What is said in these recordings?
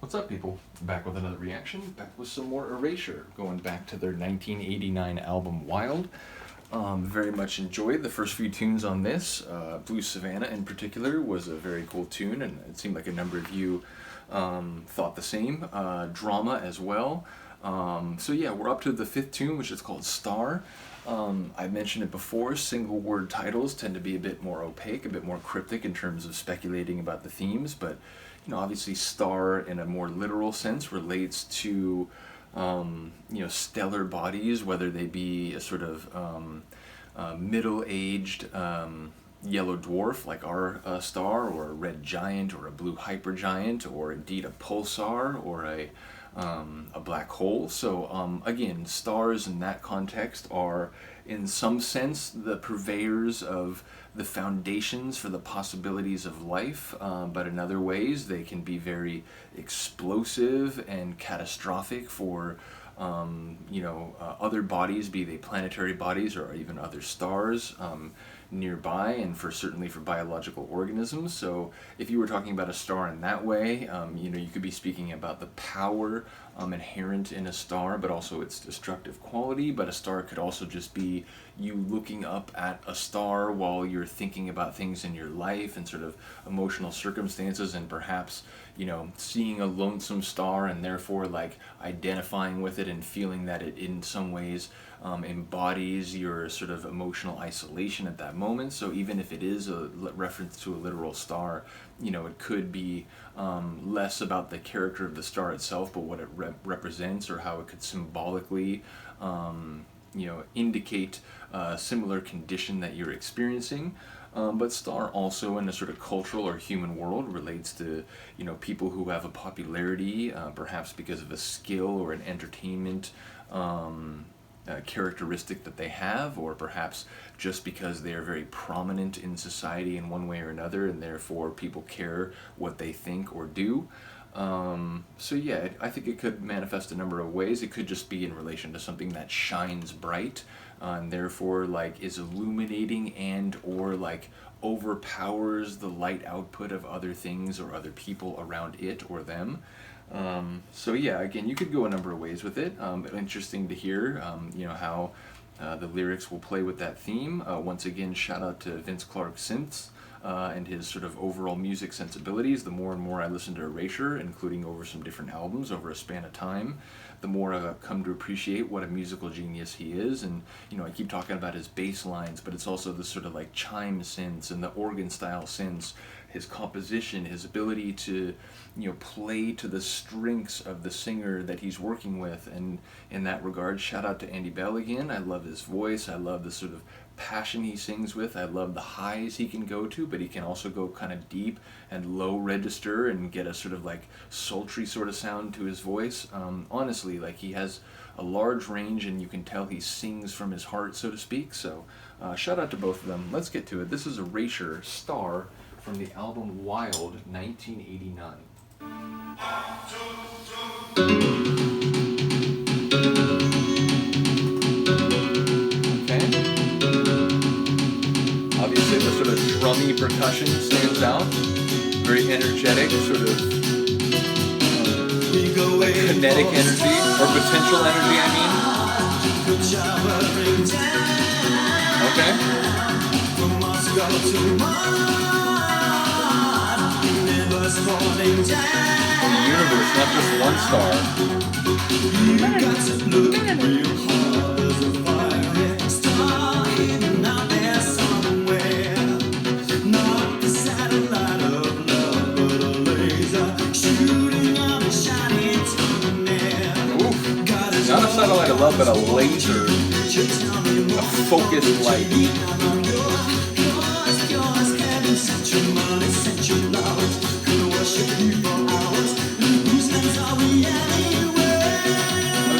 What's up, people? Back with another reaction, back with some more Erasure, going back to their 1989 album Wild. Very much enjoyed the first few tunes on this. Blue Savannah in particular was a very cool tune, and it seemed like a number of you thought the same. Drama as well. So yeah, we're up to the fifth tune, which is called Star. I mentioned it before, single word titles tend to be a bit more opaque, a bit more cryptic in terms of speculating about the themes, but obviously star in a more literal sense relates to stellar bodies, whether they be a sort of middle-aged yellow dwarf like our star, or a red giant, or a blue hypergiant, or indeed a pulsar, or a black hole. So again, stars in that context are in some sense the purveyors of the foundations for the possibilities of life, but in other ways they can be very explosive and catastrophic for other bodies, be they planetary bodies or even other stars nearby, and certainly for biological organisms. So if you were talking about a star in that way, you could be speaking about the power inherent in a star, but also its destructive quality. But a star could also just be you looking up at a star while you're thinking about things in your life and sort of emotional circumstances, and perhaps seeing a lonesome star and therefore like identifying with it and feeling that it in some ways embodies your sort of emotional isolation at that moment. So even if it is a reference to a literal star, it could be less about the character of the star itself, but what it represents, or how it could symbolically indicate a similar condition that you're experiencing. But star also in a sort of cultural or human world relates to people who have a popularity, perhaps because of a skill or an entertainment characteristic that they have, or perhaps just because they are very prominent in society in one way or another, and therefore people care what they think or do. So yeah, I think it could manifest a number of ways. It could just be in relation to something that shines bright, and therefore like is illuminating and or like overpowers the light output of other things or other people around it or them. So yeah, again, you could go a number of ways with it. Interesting to hear, how the lyrics will play with that theme. Once again, shout out to Clarke synths and his sort of overall music sensibilities. The more and more I listen to Erasure, including over some different albums over a span of time, the more I've come to appreciate what a musical genius he is. And I keep talking about his bass lines, but it's also the sort of like chime synths and the organ style synths, his composition, his ability to play to the strengths of the singer that he's working with. And in that regard, shout out to Andy Bell again. I love his voice. I love the sort of passion he sings with. I love the highs he can go to, but he can also go kind of deep and low register and get a sort of like sultry sort of sound to his voice. Honestly, like he has a large range, and you can tell he sings from his heart, so to speak. So shout out to both of them. Let's get to it. This is Erasure, Star, from the album Wild, 1989. Obviously the sort of drummy percussion stands out. Very energetic, sort of like kinetic energy, or potential energy, I mean. Okay. The universe, not just one star. Not a satellite of love, but a laser, a focused light.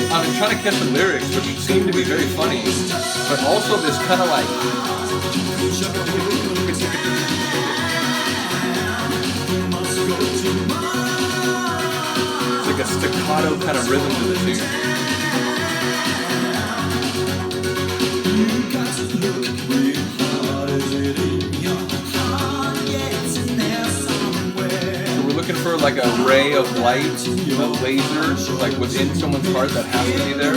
I've been trying to catch the lyrics, which seem to be very funny, but also this kind of like it's like a staccato kind of rhythm to the tune. So we're looking for like a ray of light, a laser, like within someone's heart that has to be there.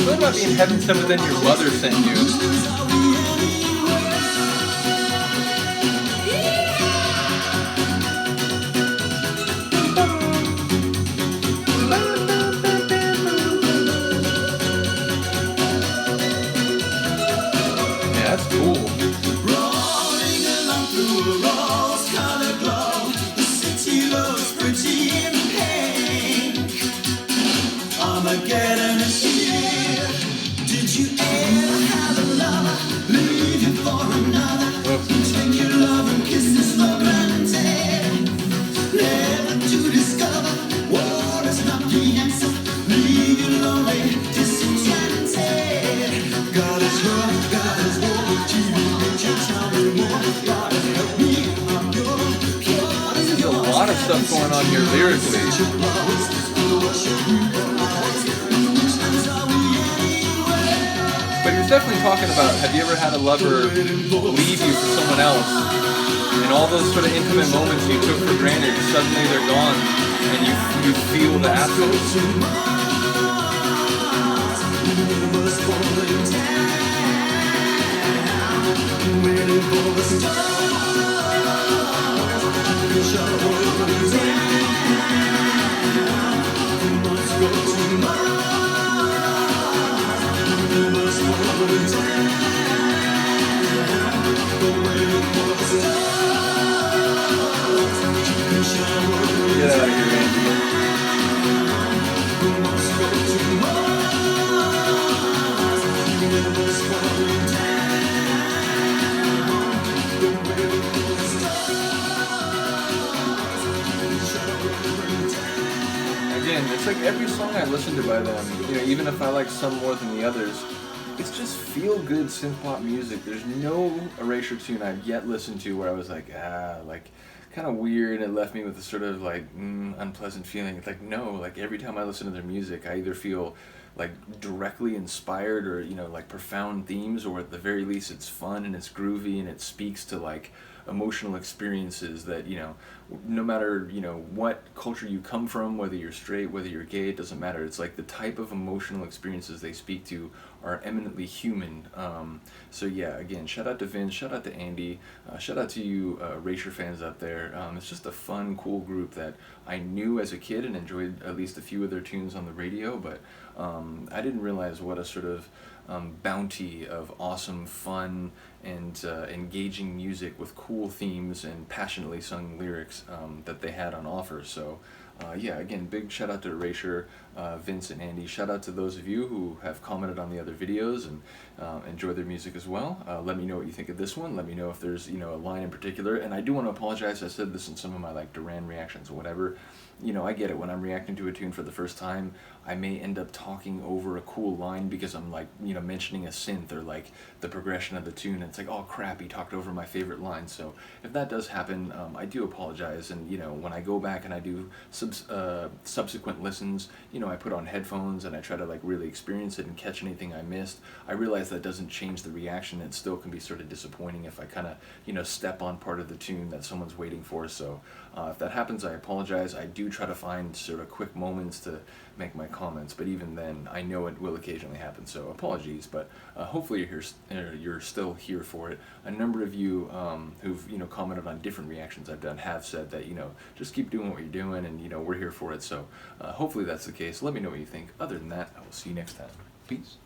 What about being heaven sent, but then your mother sent you? That's cool. Rolling along through a rose-colored glow, the city looks pretty in pink. Armageddon is here. Did you ever have a lover leave you for another? Take your love and kisses for granted. Never to discover war is not the answer. Leave you lonely, disenchanted. God is love, God is war. There's a lot of stuff going on here lyrically. But he was definitely talking about, have you ever had a lover leave you for someone else? And all those sort of intimate moments you took for granted, suddenly they're gone, and you feel the absence. Waiting for the stars. Get out of here, Andy. Again, it's like every song I listen to by them, even if I like some more than the others, it's just feel-good synth-pop music. There's no Erasure tune I've yet listened to where I was like, kind of weird, and it left me with a sort of like unpleasant feeling. It's like, no, like every time I listen to their music, I either feel like directly inspired or, like profound themes, or at the very least it's fun and it's groovy and it speaks to like emotional experiences that, no matter, what culture you come from, whether you're straight, whether you're gay, it doesn't matter. It's like the type of emotional experiences they speak to are eminently human. So yeah, again, shout out to Vince, shout out to Andy, shout out to you Erasure fans out there. It's just a fun, cool group that I knew as a kid and enjoyed at least a few of their tunes on the radio, but I didn't realize what a sort of bounty of awesome, fun, and engaging music with cool themes and passionately sung lyrics that they had on offer. So yeah, again, big shout out to Erasure, Vince and Andy. Shout out to those of you who have commented on the other videos and enjoy their music as well. Let me know what you think of this one. Let me know if there's a line in particular. And I do want to apologize. I said this in some of my like Duran reactions or whatever. I get it. When I'm reacting to a tune for the first time, I may end up talking over a cool line because I'm like, mentioning a synth or like the progression of the tune. And it's like, oh crap, he talked over my favorite line. So if that does happen, I do apologize. And when I go back and I do subsequent listens, I put on headphones and I try to like really experience it and catch anything I missed. I realize that doesn't change the reaction. It still can be sort of disappointing if I kind of, step on part of the tune that someone's waiting for. So if that happens, I apologize. I do try to find sort of quick moments to make my comments, but even then, I know it will occasionally happen. So apologies, but hopefully you're still here for it. A number of you who've commented on different reactions I've done have said that just keep doing what you're doing, and we're here for it. So hopefully that's the case. Let me know what you think. Other than that, I will see you next time. Peace.